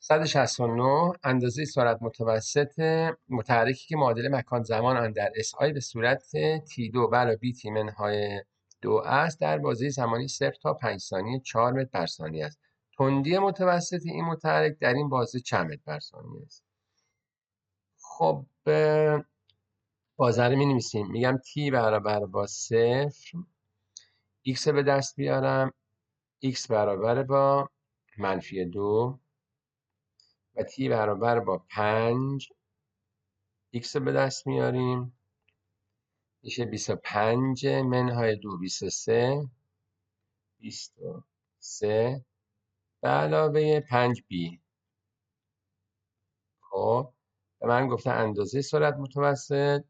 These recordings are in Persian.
169 اندازه سرعت متوسط متحرکی که معادل مکان زمان آن در SI به صورت T2 برای BT منهای 2 است در بازه زمانی 0 تا 5 ثانیه 4 متر بر ثانیه است. تندی متوسط این متحرک در این بازه چند متر بر ثانیه است؟ خب بازه رو می‌نویسیم. میگم T برابر با 0، X به دست بیارم، X برابر با -2 و T برابر با 5، X به دست میاریم، میشه 25 منهای 2 23 به علاوه 5B. خب به من گفته اندازه سرعت متوسط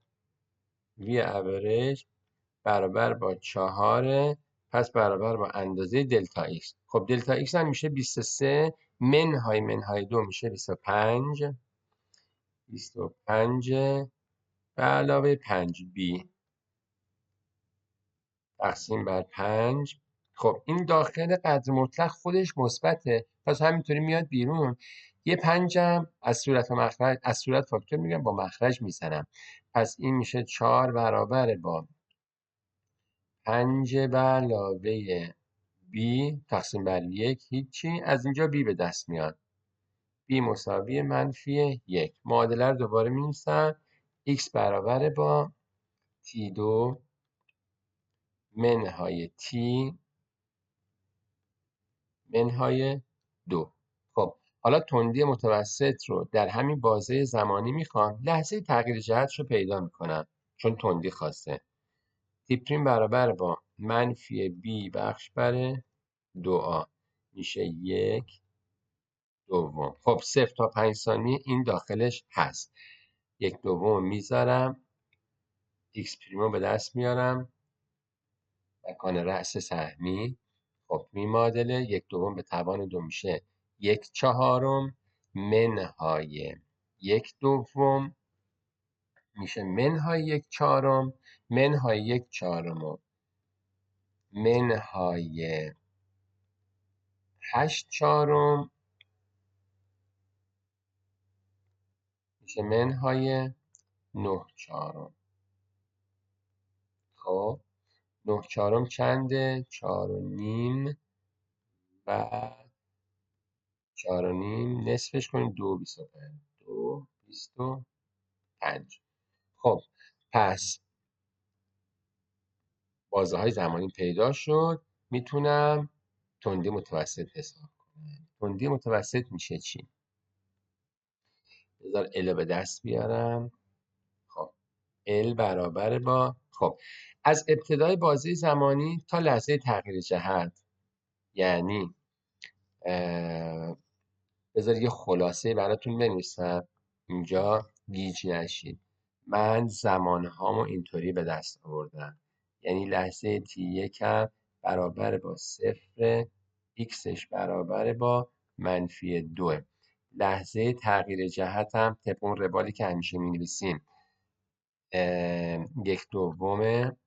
V average برابر با 4، پس برابر با اندازه دلتا X. خب دلتا X هم میشه 23 منهای 2 میشه 25 به علاوه 5B تقسیم بر 5. خب این داخل قدر مطلق خودش مثبته، پس همینطوری میاد بیرون. یه 5 هم از صورت و مخرج، از صورت فاکتور میگم، با مخرج میزنم، پس این میشه 4 برابر با 5 به علاوه B تقسیم بر 1 هیچی. از اینجا B به دست میاد، B مساوی -1. معادله رو دوباره می‌نویسم. X برابر با T2 منهای T منهای 2. خب حالا تندی متوسط رو در همین بازه زمانی میخوام، لحظه تغییر جهتش رو پیدا میکنم چون تندی خواسته. T' برابر با -B بخش بر 2A میشه 1/2. خب 0 تا 5 ثانیه این داخلش هست. 1/2 میذارم، X' رو به دست میارم، مکان رأس سهمی. خب میمادله 1/2 به توان 2 میشه 1/4 منهای 1/2 میشه منهای 1/4 منهای 1/4 منهای 8/4 میشه منهای 9/4. خب 9/4 چنده؟ 4.5 و 4.5 نصفش کنیم 2.25 2.25. خب پس بازه های زمانی پیدا شد، میتونم تندی متوسط حساب کنم. تندی متوسط میشه چی؟ بذار ال به دست بیارم. خب ال برابر با، خب از ابتدای بازه زمانی تا لحظه تغییر جهت، یعنی بذار یه خلاصه براتون بنویسم اینجا گیج نشید. من زمانهامو اینطوری به دست آوردم، یعنی لحظه T1 برابر با 0، Xش برابر با -2. لحظه تغییر جهت هم طبق اون روالی که همیشه می نویسیم 1/2.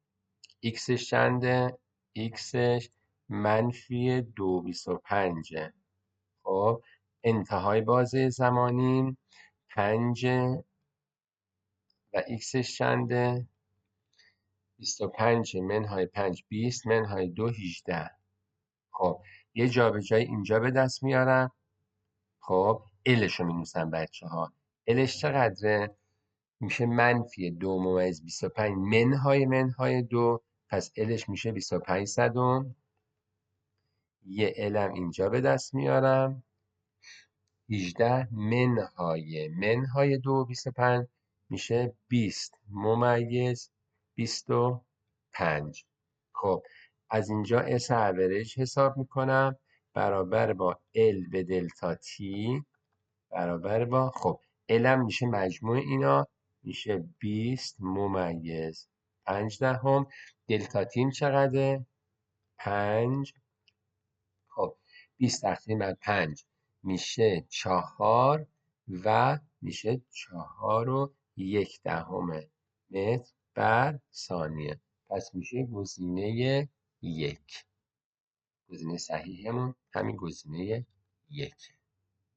Xش چنده؟ Xش -2.25. خب انتهای بازه زمانی 5 و Xش چنده؟ 25 منهای 5 20 منهای 2 18. خب یه جابجایی اینجا به دست میارم. خب الش رو می‌نویسم بچه ها. الش چقدره؟ میشه -2/25 منهای 2، پس الش میشه 25 صدم. یه الم اینجا به دست میارم، 18 منهای 2/25 میشه 20/25. خب از اینجا اس اوریج حساب میکنم برابر با ال به دلتا تی برابر با، خب الم میشه مجموع اینا، میشه 20/5. دلتا تیم چقدره؟ 5. خب 20 تقسیم بر 5 میشه 4 و میشه 4.1 متر بر ثانیه. پس میشه گزینه 1. گزینه صحیحمون همین گزینه 1.